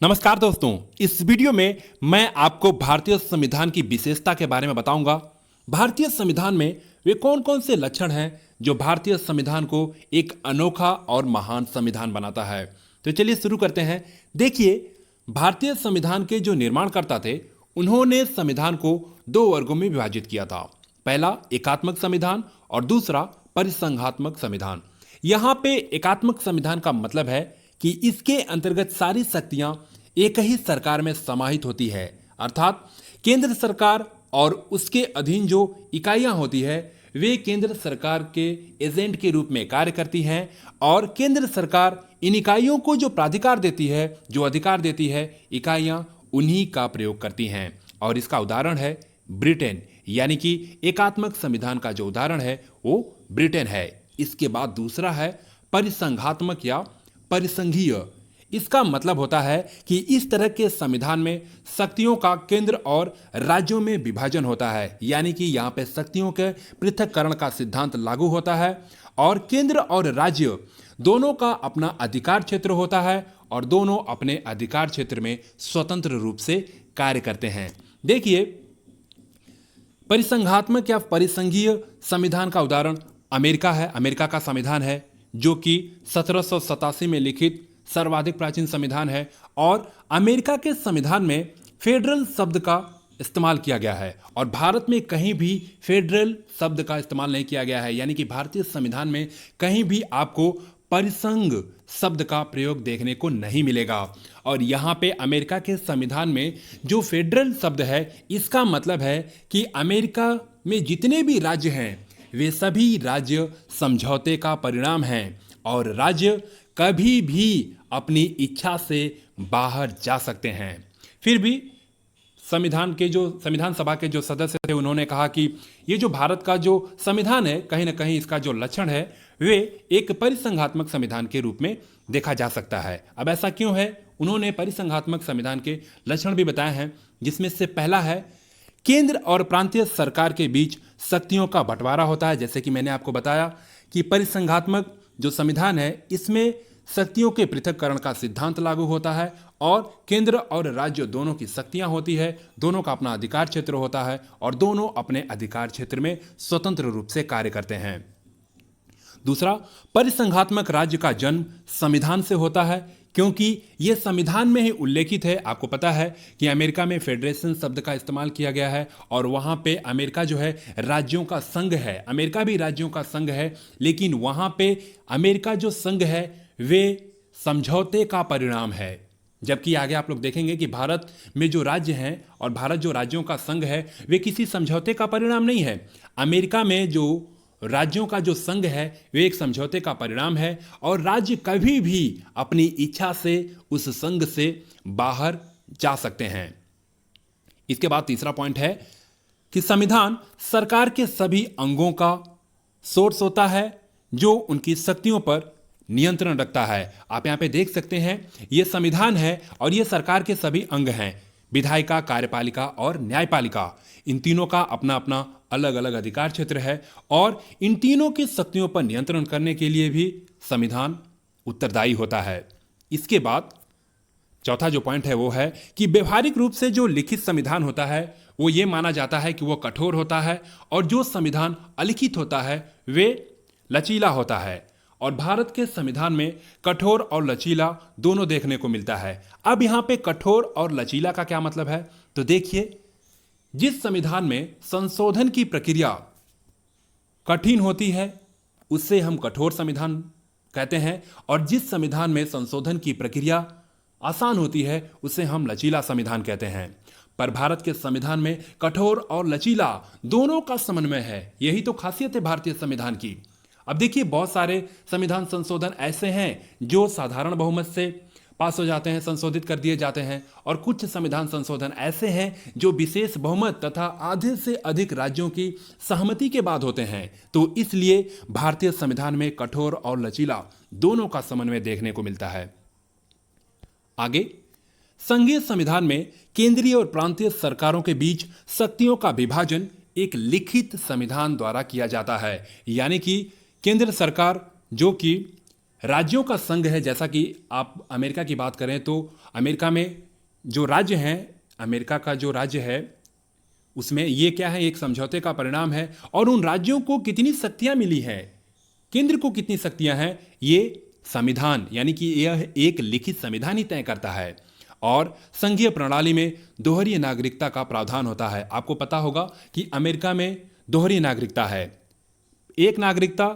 नमस्कार दोस्तों, इस वीडियो में मैं आपको भारतीय संविधान की विशेषता के बारे में बताऊंगा। भारतीय संविधान में वे कौन कौन से लक्षण हैं जो भारतीय संविधान को एक अनोखा और महान संविधान बनाता है। तो चलिए शुरू करते हैं। देखिए, भारतीय संविधान के जो निर्माणकर्ता थे उन्होंने संविधान को दो वर्गों में विभाजित किया था। पहला एकात्मक संविधान और दूसरा परिसंघात्मक संविधान। यहां पे एकात्मक संविधान का मतलब है कि इसके अंतर्गत सारी शक्तियां एक ही सरकार में समाहित होती है, अर्थात केंद्र सरकार और उसके अधीन जो इकाइयां होती है वे केंद्र सरकार के एजेंट के रूप में कार्य करती हैं और केंद्र सरकार इन इकाइयों को जो प्राधिकार देती है, जो अधिकार देती है, इकाइयां उन्हीं का प्रयोग करती हैं। और इसका उदाहरण है ब्रिटेन, यानी कि एकात्मक संविधान का जो उदाहरण है वो ब्रिटेन है। इसके बाद दूसरा है परिसंघात्मक या परिसंघीय। इसका मतलब होता है कि इस तरह के संविधान में शक्तियों का केंद्र और राज्यों में विभाजन होता है, यानी कि यहां पे शक्तियों के पृथक्करण का सिद्धांत लागू होता है और केंद्र और राज्य दोनों का अपना अधिकार क्षेत्र होता है और दोनों अपने अधिकार क्षेत्र में स्वतंत्र रूप से कार्य करते हैं। देखिए, परिसंघात्मक या परिसंघीय संविधान का उदाहरण अमेरिका है। अमेरिका का संविधान है जो कि 1787 में लिखित सर्वाधिक प्राचीन संविधान है और अमेरिका के संविधान में फेडरल शब्द का इस्तेमाल किया गया है और भारत में कहीं भी फेडरल शब्द का इस्तेमाल नहीं किया गया है, यानी कि भारतीय संविधान में कहीं भी आपको परिसंघ शब्द का प्रयोग देखने को नहीं मिलेगा। और यहाँ पे अमेरिका के संविधान में जो फेडरल शब्द है इसका मतलब है कि अमेरिका में जितने भी राज्य हैं वे सभी राज्य समझौते का परिणाम हैं और राज्य कभी भी अपनी इच्छा से बाहर जा सकते हैं। फिर भी संविधान सभा के जो सदस्य थे उन्होंने कहा कि ये जो भारत का जो संविधान है कहीं ना कहीं इसका जो लक्षण है वे एक परिसंघात्मक संविधान के रूप में देखा जा सकता है। अब ऐसा क्यों है? उन्होंने परिसंघात्मक संविधान के लक्षण भी बताए हैं, जिसमें से पहला है केंद्र और प्रांतीय सरकार के बीच शक्तियों का बंटवारा होता है। जैसे कि मैंने आपको बताया कि परिसंघात्मक जो संविधान है इसमें शक्तियों के पृथक्करण का सिद्धांत लागू होता है और केंद्र और राज्य दोनों की शक्तियां होती है, दोनों का अपना अधिकार क्षेत्र होता है और दोनों अपने अधिकार क्षेत्र में स्वतंत्र रूप से कार्य करते हैं। दूसरा, परिसंघात्मक राज्य का जन्म संविधान से होता है, क्योंकि यह संविधान में ही उल्लेखित है। आपको पता है कि अमेरिका में फेडरेशन शब्द का इस्तेमाल किया गया है और वहां पे अमेरिका जो है राज्यों का संघ है। अमेरिका भी राज्यों का संघ है, लेकिन वहां पे अमेरिका जो संघ है वे समझौते का परिणाम है। जबकि आगे आप लोग देखेंगे कि भारत में जो राज्य हैं और भारत जो राज्यों का संघ है वे किसी समझौते का परिणाम नहीं है। अमेरिका में जो राज्यों का जो संघ है वे एक समझौते का परिणाम है और राज्य कभी भी अपनी इच्छा से उस संघ से बाहर जा सकते हैं। इसके बाद तीसरा पॉइंट है कि संविधान सरकार के सभी अंगों का सोर्स होता है जो उनकी शक्तियों पर नियंत्रण रखता है। आप यहां पे देख सकते हैं यह संविधान है और यह सरकार के सभी अंग हैं, विधायिका, कार्यपालिका और न्यायपालिका। इन तीनों का अपना अपना अलग अलग अधिकार क्षेत्र है और इन तीनों की शक्तियों पर नियंत्रण करने के लिए भी संविधान उत्तरदायी होता है। इसके बाद चौथा जो पॉइंट है वो है कि व्यवहारिक रूप से जो लिखित संविधान होता है वो ये माना जाता है कि वो कठोर होता है और जो संविधान अलिखित होता है वे लचीला होता है। और भारत के संविधान में कठोर और लचीला दोनों देखने को मिलता है। अब यहां पे कठोर और लचीला का क्या मतलब है? तो देखिए, जिस संविधान में संशोधन की प्रक्रिया कठिन होती है उससे हम कठोर संविधान कहते हैं और जिस संविधान में संशोधन की प्रक्रिया आसान होती है उसे हम लचीला संविधान कहते हैं। पर भारत के संविधान में कठोर और लचीला दोनों का समन्वय है। यही तो खासियत है भारतीय संविधान की। अब देखिए, बहुत सारे संविधान संशोधन ऐसे हैं जो साधारण बहुमत से पास हो जाते हैं, संशोधित कर दिए जाते हैं और कुछ संविधान संशोधन ऐसे हैं जो विशेष बहुमत तथा आधे से अधिक राज्यों की सहमति के बाद होते हैं। तो इसलिए भारतीय संविधान में कठोर और लचीला दोनों का समन्वय देखने को मिलता है। आगे, संघीय संविधान में केंद्रीय और प्रांतीय सरकारों के बीच शक्तियों का विभाजन एक लिखित संविधान द्वारा किया जाता है, यानी कि केंद्र सरकार जो कि राज्यों का संघ है। जैसा कि आप अमेरिका की बात करें तो अमेरिका में जो राज्य हैं, अमेरिका का जो राज्य है उसमें ये क्या है, एक समझौते का परिणाम है। और उन राज्यों को कितनी शक्तियां मिली हैं, केंद्र को कितनी शक्तियां हैं, ये संविधान यानी कि यह एक लिखित संविधान ही तय करता है। और संघीय प्रणाली में दोहरी नागरिकता का प्रावधान होता है। आपको पता होगा कि अमेरिका में दोहरी नागरिकता है। एक नागरिकता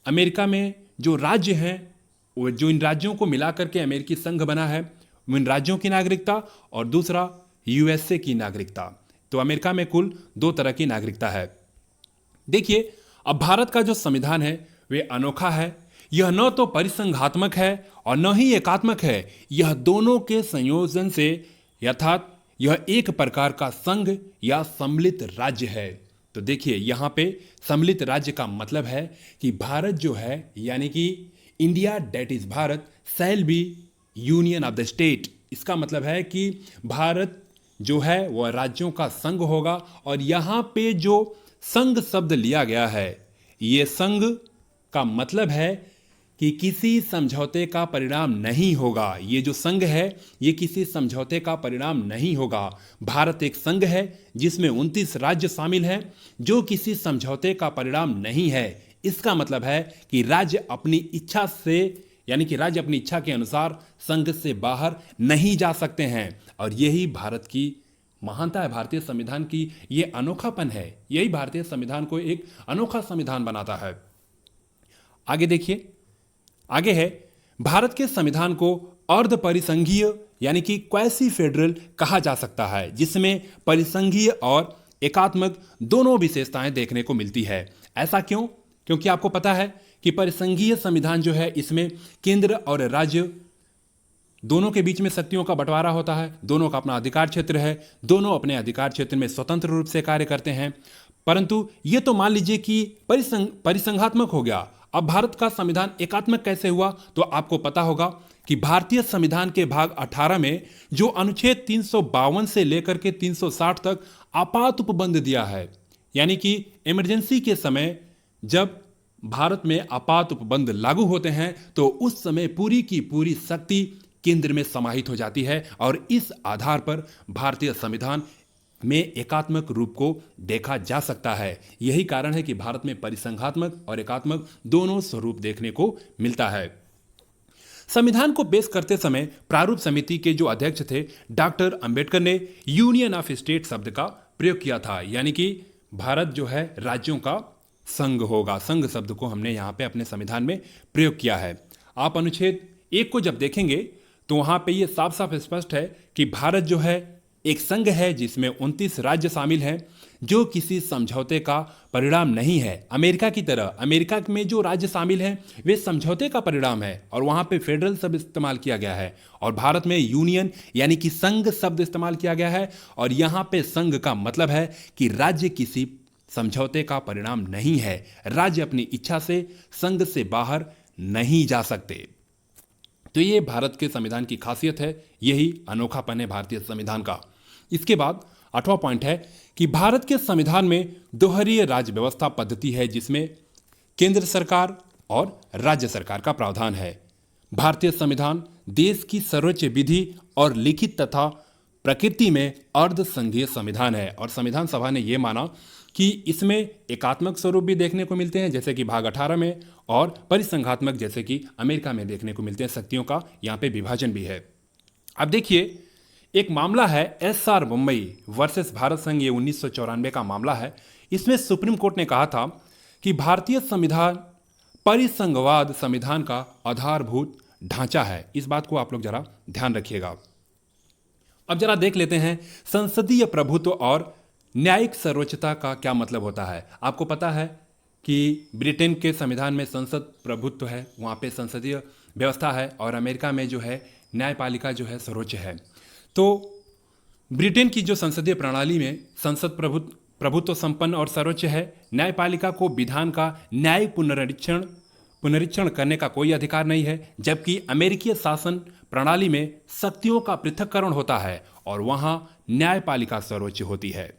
अमेरिका में जो राज्य हैं, वो जो इन राज्यों को मिलाकर के अमेरिकी संघ बना है, इन राज्यों की नागरिकता, और दूसरा यूएसए की नागरिकता। तो अमेरिका में कुल 2 तरह की नागरिकता है। देखिए, अब भारत का जो संविधान है वे अनोखा है। यह न तो परिसंघात्मक है और न ही एकात्मक है। यह दोनों के संयोजन से, अर्थात यह एक प्रकार का संघ या सम्मिलित राज्य है। तो देखिए, यहां पे सम्मिलित राज्य का मतलब है कि भारत जो है, यानी कि India that is Bharat shall be union of the state. इसका मतलब है कि भारत जो है वह राज्यों का संघ होगा। और यहां पे जो संघ शब्द लिया गया है, यह संघ का मतलब है कि किसी समझौते का परिणाम नहीं होगा। ये जो संघ है ये किसी समझौते का परिणाम नहीं होगा। भारत एक संघ है जिसमें 29 राज्य शामिल हैं, जो किसी समझौते का परिणाम नहीं है। इसका मतलब है कि राज्य अपनी इच्छा से, यानी कि राज्य अपनी इच्छा के अनुसार संघ से बाहर नहीं जा सकते हैं। और यही भारत की महानता है, भारतीय संविधान की ये अनोखापन है। यही भारतीय संविधान को एक अनोखा संविधान बनाता है। आगे देखिए, आगे है, भारत के संविधान को अर्ध परिसंघीय यानी कि क्वैसी फेडरल कहा जा सकता है, जिसमें परिसंघीय और एकात्मक दोनों विशेषताएं देखने को मिलती है। ऐसा क्यों? क्योंकि आपको पता है कि परिसंघीय संविधान जो है इसमें केंद्र और राज्य दोनों के बीच में शक्तियों का बंटवारा होता है। दोनों का अपना अधिकार क्षेत्र है, दोनों अपने अधिकार क्षेत्र में स्वतंत्र रूप से कार्य करते हैं। परंतु ये तो मान लीजिए कि परिसंघात्मक हो गया। अब भारत का संविधान एकात्मक कैसे हुआ? तो आपको पता होगा कि भारतीय संविधान के भाग 18 में जो अनुच्छेद 352 से लेकर के 360 तक आपात उपबंध दिया है, यानी कि इमरजेंसी के समय जब भारत में आपात उपबंध लागू होते हैं तो उस समय पूरी की पूरी शक्ति केंद्र में समाहित हो जाती है। और इस आधार पर भारतीय संविधान में एकात्मक रूप को देखा जा सकता है। यही कारण है कि भारत में परिसंघात्मक और एकात्मक दोनों स्वरूप देखने को मिलता है। संविधान को पेश करते समय प्रारूप समिति के जो अध्यक्ष थे डॉक्टर अंबेडकर ने यूनियन ऑफ स्टेट शब्द का प्रयोग किया था, यानी कि भारत जो है राज्यों का संघ होगा। संघ शब्द को हमने यहां पे अपने संविधान में प्रयोग किया है। आप अनुच्छेद 1 को जब देखेंगे तो वहां पे ये साफ साफ स्पष्ट है कि भारत जो है एक संघ है जिसमें 29 राज्य शामिल हैं, जो किसी समझौते का परिणाम नहीं है। अमेरिका की तरह अमेरिका में जो राज्य शामिल हैं वे समझौते का परिणाम है और वहां पे फेडरल शब्द इस्तेमाल किया गया है। और भारत में यूनियन यानी कि संघ शब्द इस्तेमाल किया गया है। और यहां पे संघ का मतलब है कि राज्य किसी समझौते का परिणाम नहीं है। राज्य अपनी इच्छा से संघ से बाहर नहीं जा सकते। तो ये भारत के संविधान की खासियत है, यही अनोखापन है भारतीय संविधान का। इसके बाद 8वां पॉइंट है कि भारत के संविधान में दोहरीय राज्य व्यवस्था पद्धति है, जिसमें केंद्र सरकार और राज्य सरकार का प्रावधान है। भारतीय संविधान देश की सर्वोच्च विधि और लिखित तथा प्रकृति में अर्ध संघीय संविधान है। और संविधान सभा ने यह माना कि इसमें एकात्मक स्वरूप भी देखने को मिलते हैं जैसे कि भाग 18 में, और परिसंघात्मक जैसे कि अमेरिका में देखने को मिलते हैं। शक्तियों का यहाँ पे विभाजन भी है। अब देखिए, एक मामला है SR मुंबई वर्सेस भारत संघ, ये 1994 का मामला है। इसमें सुप्रीम कोर्ट ने कहा था कि भारतीय संविधान परिसंघवाद संविधान का आधारभूत ढांचा है। इस बात को आप लोग जरा ध्यान रखिएगा। अब जरा देख लेते हैं संसदीय प्रभुत्व और न्यायिक सर्वोच्चता का क्या मतलब होता है। आपको पता है कि ब्रिटेन के संविधान में संसद प्रभुत्व है, वहाँ पे संसदीय व्यवस्था है, और अमेरिका में जो है न्यायपालिका जो है सर्वोच्च है। तो ब्रिटेन की जो संसदीय प्रणाली में संसद प्रभुत्व संपन्न और सर्वोच्च है। न्यायपालिका को विधान का न्यायिक पुनरीक्षण करने का कोई अधिकार नहीं है, जबकि अमेरिकी शासन प्रणाली में शक्तियों का पृथक्करण होता है और वहाँ न्यायपालिका सर्वोच्च होती है।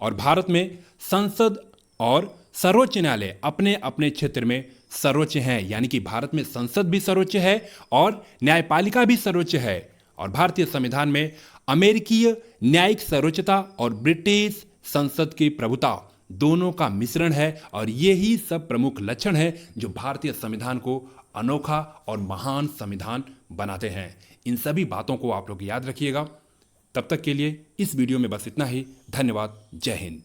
और भारत में संसद और सर्वोच्च न्यायालय अपने अपने क्षेत्र में सर्वोच्च हैं, यानी कि भारत में संसद भी सर्वोच्च है और न्यायपालिका भी सर्वोच्च है। और भारतीय संविधान में अमेरिकीय न्यायिक सर्वोच्चता और ब्रिटिश संसद की प्रभुता दोनों का मिश्रण है। और यही सब प्रमुख लक्षण है जो भारतीय संविधान को अनोखा और महान संविधान बनाते हैं। इन सभी बातों को आप लोग याद रखिएगा। तब तक के लिए इस वीडियो में बस इतना ही। धन्यवाद। जय हिंद।